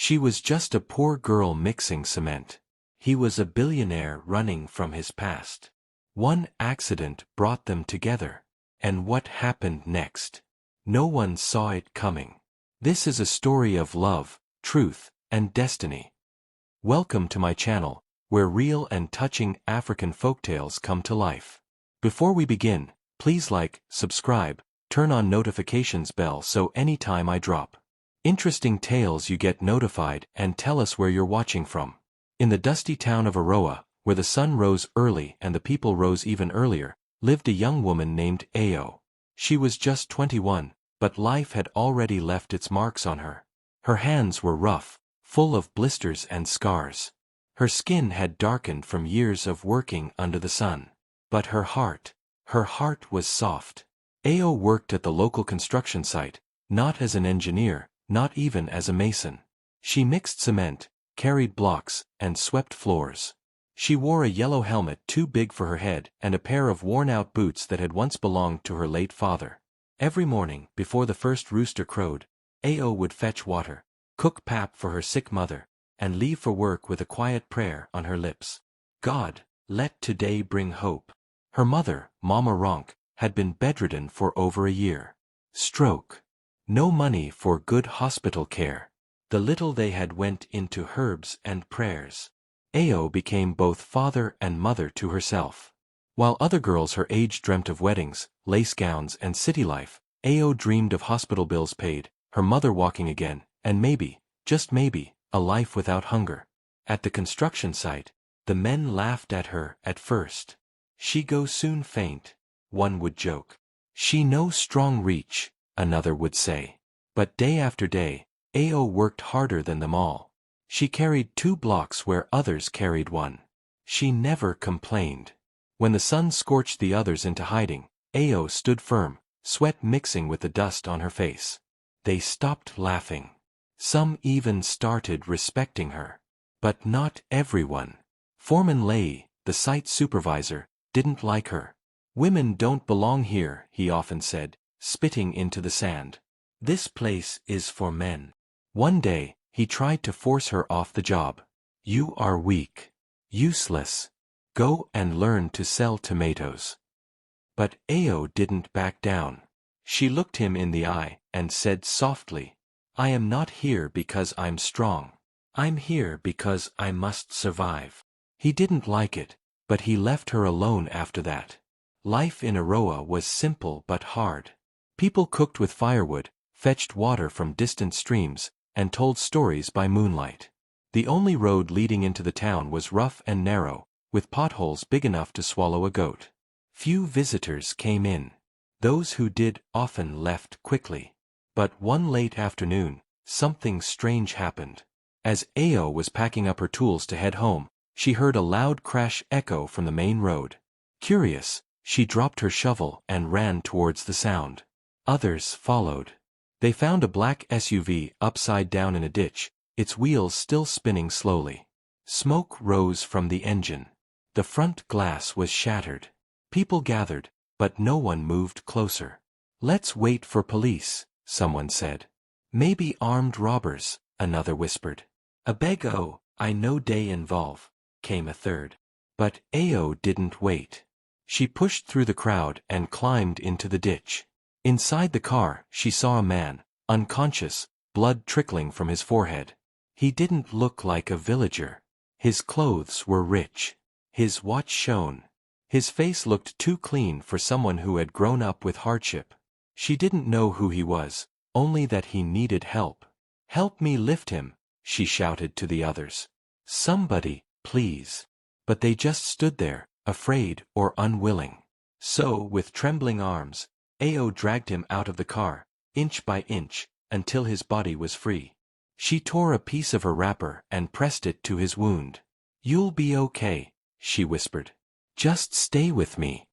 She was just a poor girl mixing cement. He was a billionaire running from his past. One accident brought them together. And what happened next? No one saw it coming. This is a story of love, truth, and destiny. Welcome to my channel, where real and touching African folktales come to life. Before we begin, please like, subscribe, turn on notifications bell so anytime I drop interesting tales you get notified, and tell us where you're watching from. In the dusty town of Arowa, where the sun rose early and the people rose even earlier, lived a young woman named Ayo. She was just 21, but life had already left its marks on her. Her hands were rough, full of blisters and scars. Her skin had darkened from years of working under the sun. But her heart was soft. Ayo worked at the local construction site, not as an engineer, not even as a mason. She mixed cement, carried blocks, and swept floors. She wore a yellow helmet too big for her head and a pair of worn-out boots that had once belonged to her late father. Every morning, before the first rooster crowed, Ayo would fetch water, cook pap for her sick mother, and leave for work with a quiet prayer on her lips. God, let today bring hope. Her mother, Mama Ronk, had been bedridden for over a year. Stroke. No money for good hospital care. The little they had went into herbs and prayers. Ayo became both father and mother to herself. While other girls her age dreamt of weddings, lace gowns and city life, Ayo dreamed of hospital bills paid, her mother walking again, and maybe, just maybe, a life without hunger. At the construction site, the men laughed at her at first. She go soon faint, one would joke. She no strong reach, another would say. But day after day, Ayo worked harder than them all. She carried 2 blocks where others carried 1. She never complained. When the sun scorched the others into hiding, Ayo stood firm, sweat mixing with the dust on her face. They stopped laughing. Some even started respecting her. But not everyone. Foreman Lei, the site supervisor, didn't like her. "Women don't belong here," he often said, spitting into the sand. "This place is for men." One day, he tried to force her off the job. "You are weak. Useless. Go and learn to sell tomatoes." But Ayo didn't back down. She looked him in the eye and said softly, "I am not here because I'm strong. I'm here because I must survive." He didn't like it, but he left her alone after that. Life in Arowa was simple but hard. People cooked with firewood, fetched water from distant streams, and told stories by moonlight. The only road leading into the town was rough and narrow, with potholes big enough to swallow a goat. Few visitors came in. Those who did often left quickly. But one late afternoon, something strange happened. As Ayo was packing up her tools to head home, she heard a loud crash echo from the main road. Curious, she dropped her shovel and ran towards the sound. Others followed. They found a black SUV upside down in a ditch, its wheels still spinning slowly. Smoke rose from the engine. The front glass was shattered. People gathered, but no one moved closer. "Let's wait for police," someone said. "Maybe armed robbers," another whispered. "Abeg I no day involve," came a third. But Ayo didn't wait. She pushed through the crowd and climbed into the ditch. Inside the car, she saw a man, unconscious, blood trickling from his forehead. He didn't look like a villager. His clothes were rich. His watch shone. His face looked too clean for someone who had grown up with hardship. She didn't know who he was, only that he needed help. "Help me lift him," she shouted to the others. "Somebody, please." But they just stood there, afraid or unwilling. So, with trembling arms, Ayo dragged him out of the car, inch by inch, until his body was free. She tore a piece of her wrapper and pressed it to his wound. "You'll be okay," she whispered. "Just stay with me."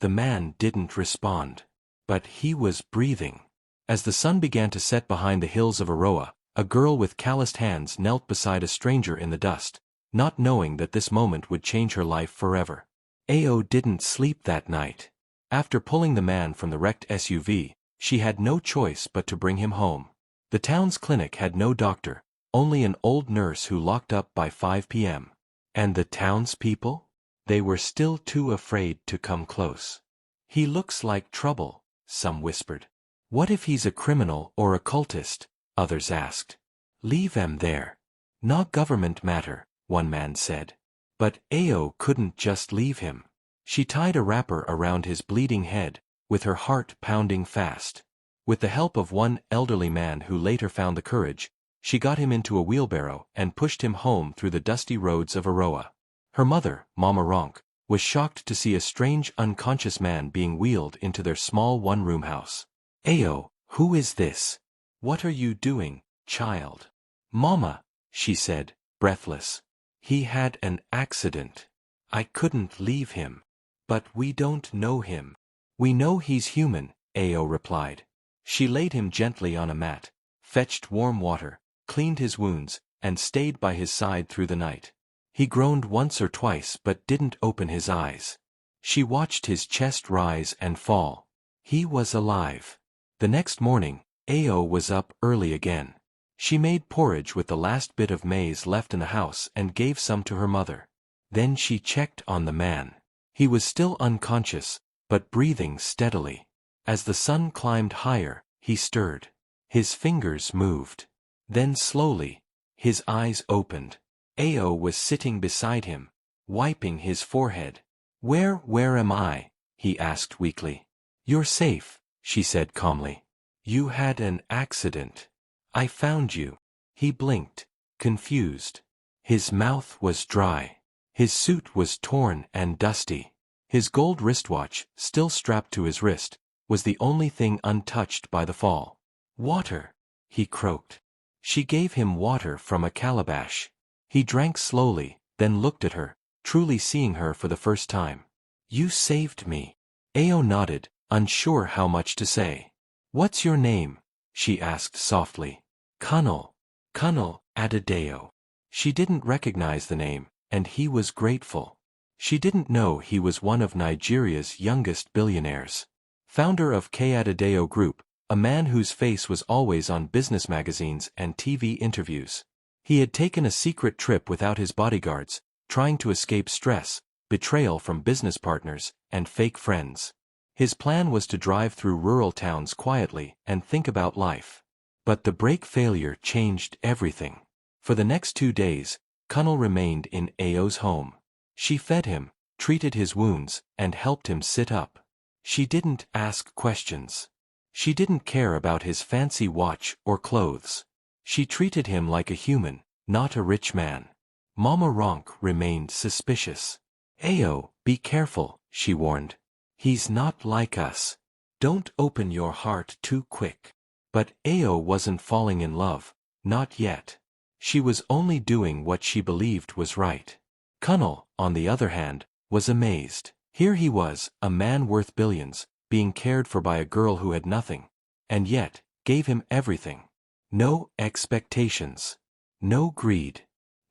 The man didn't respond. But he was breathing. As the sun began to set behind the hills of Arowa, a girl with calloused hands knelt beside a stranger in the dust, not knowing that this moment would change her life forever. Ayo didn't sleep that night. After pulling the man from the wrecked SUV, she had no choice but to bring him home. The town's clinic had no doctor, only an old nurse who locked up by 5 p.m. And the townspeople? They were still too afraid to come close. He looks like trouble, some whispered. What if he's a criminal or a cultist? Others asked. Leave him there. Not government matter, one man said. But Ao couldn't just leave him. She tied a wrapper around his bleeding head, with her heart pounding fast. With the help of one elderly man who later found the courage, she got him into a wheelbarrow and pushed him home through the dusty roads of Arowa. Her mother, Mama Ronk, was shocked to see a strange unconscious man being wheeled into their small one-room house. Ao, who is this? What are you doing, child? Mama, she said, breathless. He had an accident. I couldn't leave him. But we don't know him. We know he's human, Ao replied. She laid him gently on a mat, fetched warm water, cleaned his wounds, and stayed by his side through the night. He groaned once or twice but didn't open his eyes. She watched his chest rise and fall. He was alive. The next morning, Ao was up early again. She made porridge with the last bit of maize left in the house and gave some to her mother. Then she checked on the man. He was still unconscious, but breathing steadily. As the sun climbed higher, he stirred. His fingers moved. Then slowly, his eyes opened. Ao was sitting beside him, wiping his forehead. Where am I? He asked weakly. You're safe, she said calmly. You had an accident. I found you. He blinked, confused. His mouth was dry. His suit was torn and dusty. His gold wristwatch, still strapped to his wrist, was the only thing untouched by the fall. Water, he croaked. She gave him water from a calabash. He drank slowly, then looked at her, truly seeing her for the first time. You saved me. Ao nodded, unsure how much to say. What's your name? She asked softly. Colonel Adedeo. She didn't recognize the name, and he was grateful. She didn't know he was one of Nigeria's youngest billionaires. Founder of Adedeo Group, a man whose face was always on business magazines and TV interviews. He had taken a secret trip without his bodyguards, trying to escape stress, betrayal from business partners, and fake friends. His plan was to drive through rural towns quietly and think about life. But the brake failure changed everything. For the next 2 days, Colonel remained in Ao's home. She fed him, treated his wounds, and helped him sit up. She didn't ask questions. She didn't care about his fancy watch or clothes. She treated him like a human, not a rich man. Mama Ronk remained suspicious. Ao, be careful, she warned. He's not like us. Don't open your heart too quick. But Ao wasn't falling in love, not yet. She was only doing what she believed was right. Colonel, on the other hand, was amazed. Here he was, a man worth billions, being cared for by a girl who had nothing, and yet, gave him everything. No expectations. No greed.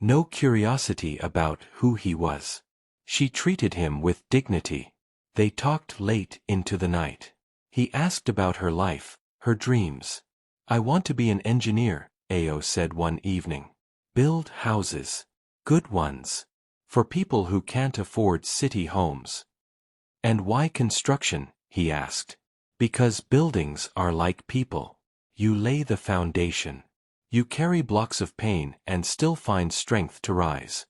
No curiosity about who he was. She treated him with dignity. They talked late into the night. He asked about her life, her dreams. I want to be an engineer, Ao said one evening. Build houses. Good ones. For people who can't afford city homes. And why construction? He asked. Because buildings are like people. You lay the foundation. You carry blocks of pain and still find strength to rise.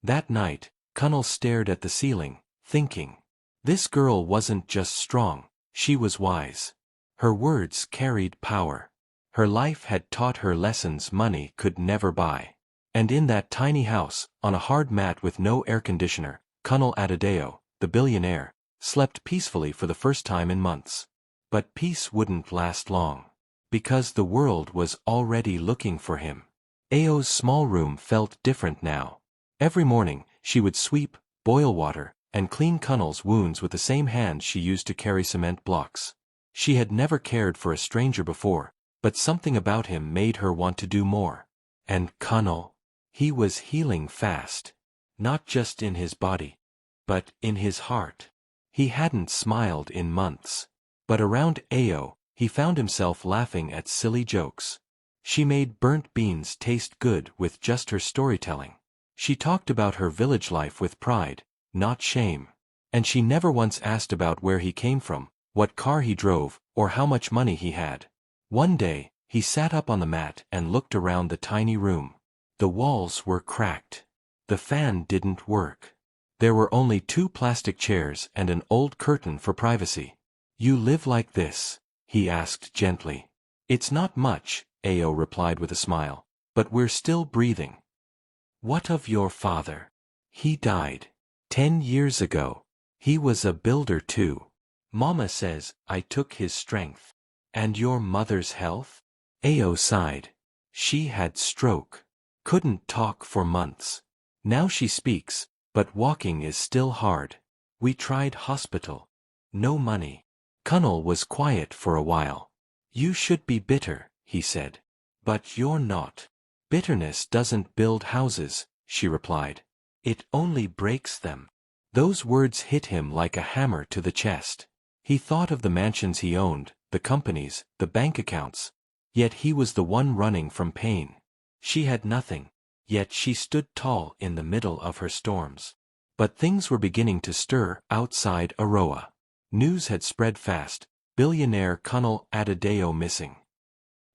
That night, Colonel stared at the ceiling, thinking. This girl wasn't just strong, she was wise. Her words carried power. Her life had taught her lessons money could never buy. And in that tiny house, on a hard mat with no air conditioner, Colonel Adedeo, the billionaire, slept peacefully for the first time in months. But peace wouldn't last long. Because the world was already looking for him. Ao's small room felt different now. Every morning, she would sweep, boil water, and clean Colonel's wounds with the same hands she used to carry cement blocks. She had never cared for a stranger before, but something about him made her want to do more. And Colonel, he was healing fast. Not just in his body, but in his heart. He hadn't smiled in months. But around Ao, he found himself laughing at silly jokes. She made burnt beans taste good with just her storytelling. She talked about her village life with pride, not shame. And she never once asked about where he came from, what car he drove, or how much money he had. One day, he sat up on the mat and looked around the tiny room. The walls were cracked. The fan didn't work. There were only 2 plastic chairs and an old curtain for privacy. "You live like this?" he asked gently. "It's not much," Ao replied with a smile, "but we're still breathing." "What of your father?" "He died 10 years ago. He was a builder too. Mama says I took his strength." "And your mother's health?" Ao sighed. "She had stroke. Couldn't talk for months. Now she speaks, but walking is still hard. We tried hospital. No money." Kunnel was quiet for a while. "You should be bitter," he said. "But you're not." "Bitterness doesn't build houses," she replied. "It only breaks them." Those words hit him like a hammer to the chest. He thought of the mansions he owned, the companies, the bank accounts. Yet he was the one running from pain. She had nothing. Yet she stood tall in the middle of her storms. But things were beginning to stir outside Arowa. News had spread fast. Billionaire Kunnel Adedeo missing.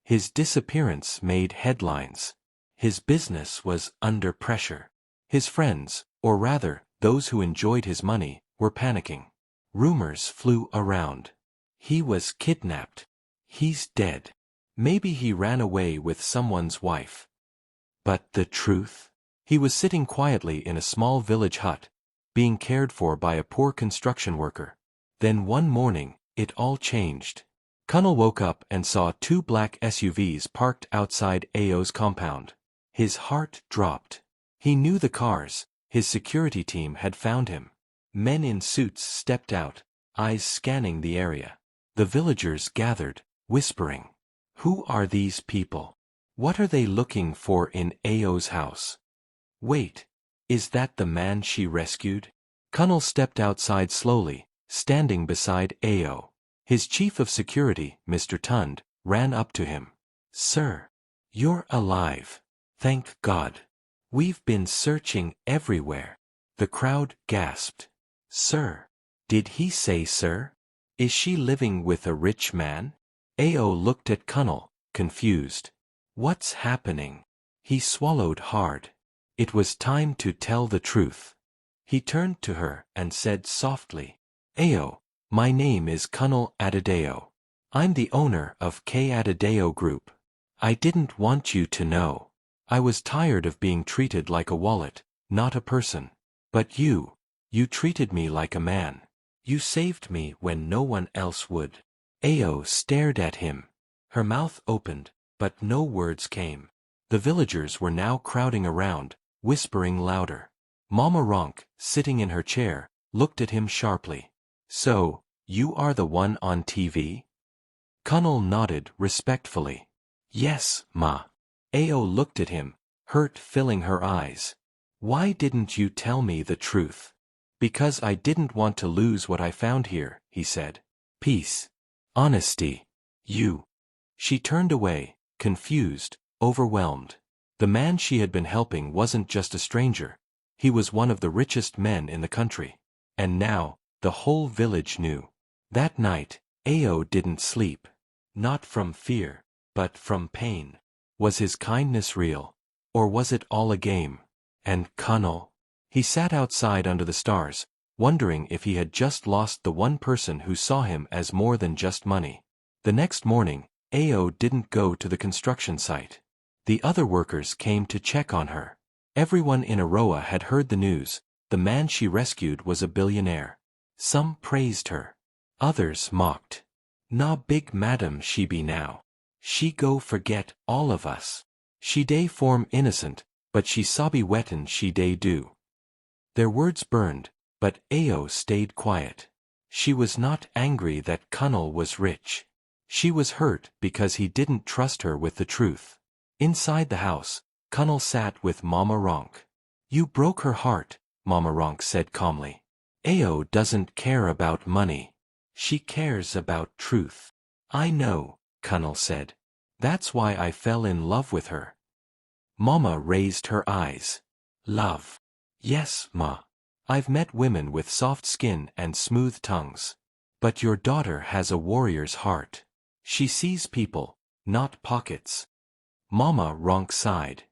His disappearance made headlines. His business was under pressure. His friends, or rather, those who enjoyed his money, were panicking. Rumors flew around. He was kidnapped. He's dead. Maybe he ran away with someone's wife. But the truth? He was sitting quietly in a small village hut, being cared for by a poor construction worker. Then one morning, it all changed. Kunnel woke up and saw 2 black SUVs parked outside Ao's compound. His heart dropped. He knew the cars. His security team had found him. Men in suits stepped out, eyes scanning the area. The villagers gathered, whispering. "Who are these people? What are they looking for in Ao's house? Wait, is that the man she rescued?" Kunnel stepped outside slowly, standing beside Ao. His chief of security, Mr. Tund, ran up to him. "Sir, you're alive. Thank God. We've been searching everywhere." The crowd gasped. "Sir? Did he say sir? Is she living with a rich man?" Ao looked at Kunnel, confused. "What's happening?" He swallowed hard. It was time to tell the truth. He turned to her and said softly, "Ao, my name is Kunnel Adedeo. I'm the owner of K. Adedeo Group. I didn't want you to know. I was tired of being treated like a wallet, not a person. But you treated me like a man. You saved me when no one else would." Ao stared at him. Her mouth opened, but no words came. The villagers were now crowding around, whispering louder. Mama Ronk, sitting in her chair, looked at him sharply. "So, you are the one on TV?" Kunnel nodded respectfully. "Yes, Ma." Ao looked at him, hurt filling her eyes. "Why didn't you tell me the truth?" "Because I didn't want to lose what I found here," he said. "Peace. Honesty. You." She turned away, confused, overwhelmed. The man she had been helping wasn't just a stranger. He was one of the richest men in the country. And now, the whole village knew. That night, Ao didn't sleep. Not from fear, but from pain. Was his kindness real? Or was it all a game? And Kunnel? He sat outside under the stars, wondering if he had just lost the one person who saw him as more than just money. The next morning, Ao didn't go to the construction site. The other workers came to check on her. Everyone in Arowa had heard the news. The man she rescued was a billionaire. Some praised her. Others mocked. "Na big madam she be now. She go forget all of us. She day form innocent, but she sabi wetin she day do." Their words burned, but Ao stayed quiet. She was not angry that Kunnel was rich. She was hurt because he didn't trust her with the truth. Inside the house, Kunnel sat with Mama Ronk. "You broke her heart," Mama Ronk said calmly. "Ao doesn't care about money. She cares about truth." "I know," Kunnel said. That's why I fell in love with her. Mama raised her eyes. Love. Yes, Ma. I've met women with soft skin and smooth tongues. But your daughter has a warrior's heart. She sees people, not pockets. Mama Ronk sighed.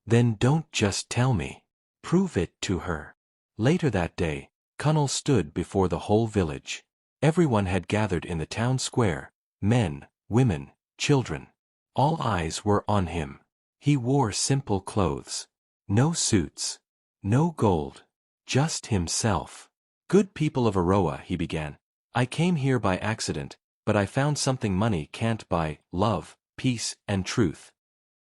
Then don't just tell me. Prove it to her. Later that day, Kunnal stood before the whole village. Everyone had gathered in the town square, men, women, children. All eyes were on him. He wore simple clothes. No suits. No gold. Just himself. Good people of Arowa, he began. I came here by accident, but I found something money can't buy: love, peace, and truth.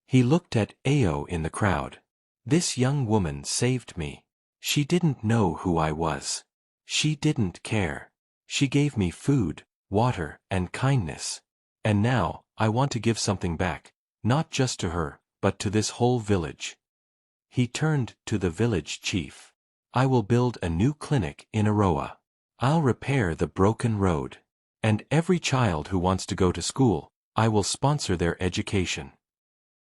He looked at Ao in the crowd. This young woman saved me. She didn't know who I was. She didn't care. She gave me food, water, and kindness. And now, I want to give something back, not just to her, but to this whole village. He turned to the village chief. I will build a new clinic in Arowa. I'll repair the broken road. And every child who wants to go to school, I will sponsor their education.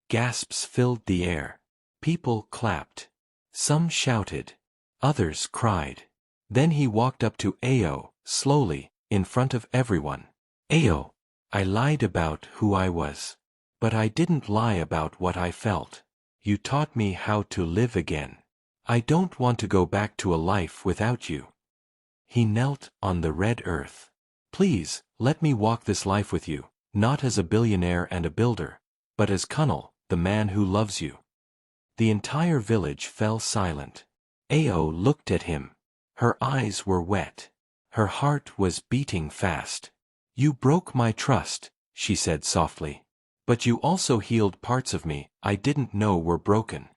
Gasps filled the air. People clapped. Some shouted. Others cried. Then he walked up to Ao, slowly, in front of everyone. Ao, I lied about who I was. But I didn't lie about what I felt. You taught me how to live again. I don't want to go back to a life without you. He knelt on the red earth. Please, let me walk this life with you, not as a billionaire and a builder, but as Kunnal, the man who loves you. The entire village fell silent. Ao looked at him. Her eyes were wet. Her heart was beating fast. You broke my trust, she said softly. But you also healed parts of me I didn't know were broken.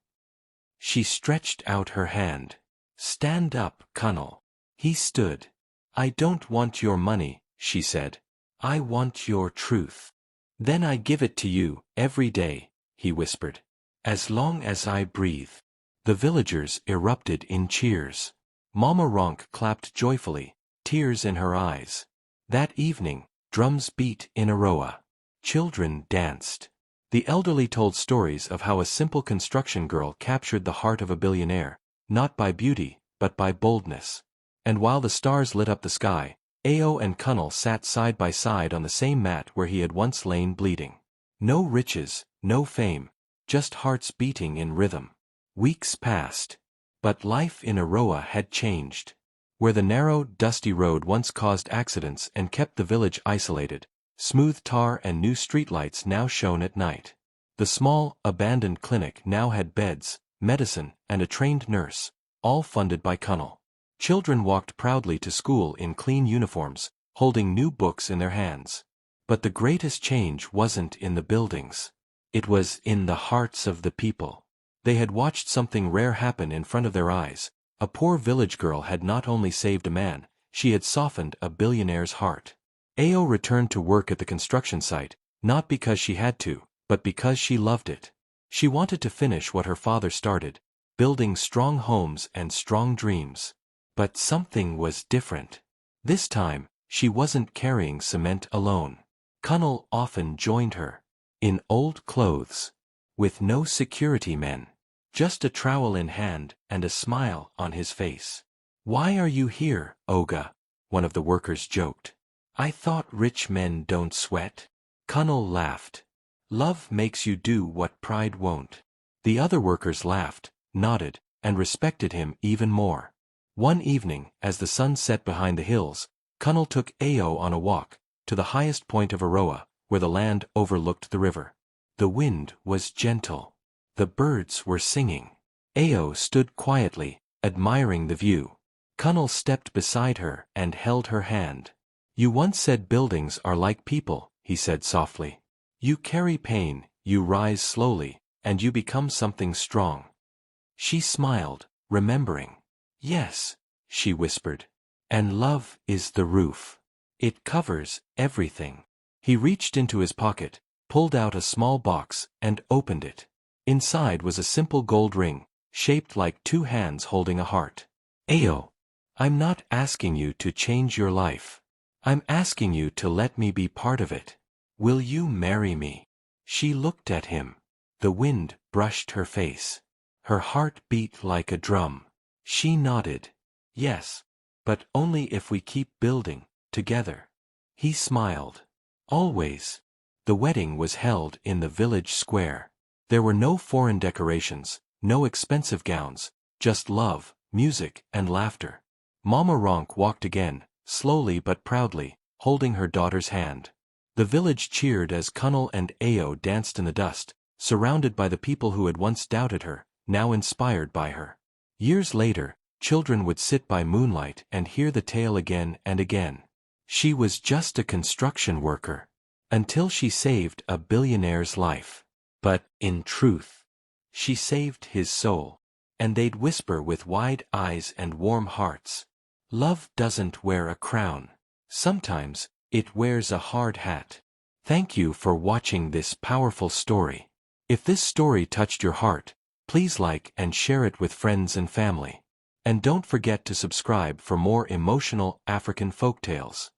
She stretched out her hand. Stand up, Kunnal. He stood. I don't want your money, she said. I want your truth. Then I give it to you, every day, he whispered. As long as I breathe. The villagers erupted in cheers. Mama Ronk clapped joyfully, tears in her eyes. That evening, drums beat in Arowa. Children danced. The elderly told stories of how a simple construction girl captured the heart of a billionaire, not by beauty, but by boldness. And while the stars lit up the sky, Ao and Kunnal sat side by side on the same mat where he had once lain bleeding. No riches, no fame, just hearts beating in rhythm. Weeks passed. But life in Arowa had changed. Where the narrow, dusty road once caused accidents and kept the village isolated, smooth tar and new streetlights now shone at night. The small, abandoned clinic now had beds, medicine, and a trained nurse, all funded by Kunnal. Children walked proudly to school in clean uniforms, holding new books in their hands. But the greatest change wasn't in the buildings. It was in the hearts of the people. They had watched something rare happen in front of their eyes. A poor village girl had not only saved a man, she had softened a billionaire's heart. Ao returned to work at the construction site, not because she had to, but because she loved it. She wanted to finish what her father started, building strong homes and strong dreams. But something was different. This time, she wasn't carrying cement alone. Kunnal often joined her. In old clothes. With no security men. Just a trowel in hand and a smile on his face. Why are you here, Oga? One of the workers joked. I thought rich men don't sweat. Kunnal laughed. Love makes you do what pride won't. The other workers laughed, nodded, and respected him even more. One evening, as the sun set behind the hills, Kunnal took Ao on a walk, to the highest point of Arowa, where the land overlooked the river. The wind was gentle. The birds were singing. Ao stood quietly, admiring the view. Kunnal stepped beside her and held her hand. You once said buildings are like people, he said softly. You carry pain, you rise slowly, and you become something strong. She smiled, remembering. Yes, she whispered. And love is the roof. It covers everything. He reached into his pocket, pulled out a small box, and opened it. Inside was a simple gold ring, shaped like two hands holding a heart. Ao, I'm not asking you to change your life. I'm asking you to let me be part of it. Will you marry me? She looked at him. The wind brushed her face. Her heart beat like a drum. She nodded. Yes. But only if we keep building, together. He smiled. Always. The wedding was held in the village square. There were no foreign decorations, no expensive gowns, just love, music, and laughter. Mama Ronk walked again, slowly but proudly, holding her daughter's hand. The village cheered as Kunal and Ao danced in the dust, surrounded by the people who had once doubted her, now inspired by her. Years later, children would sit by moonlight and hear the tale again and again. She was just a construction worker. Until she saved a billionaire's life. But, in truth, she saved his soul. And they'd whisper with wide eyes and warm hearts. Love doesn't wear a crown. Sometimes, it wears a hard hat. Thank you for watching this powerful story. If this story touched your heart, please like and share it with friends and family. And don't forget to subscribe for more emotional African folktales.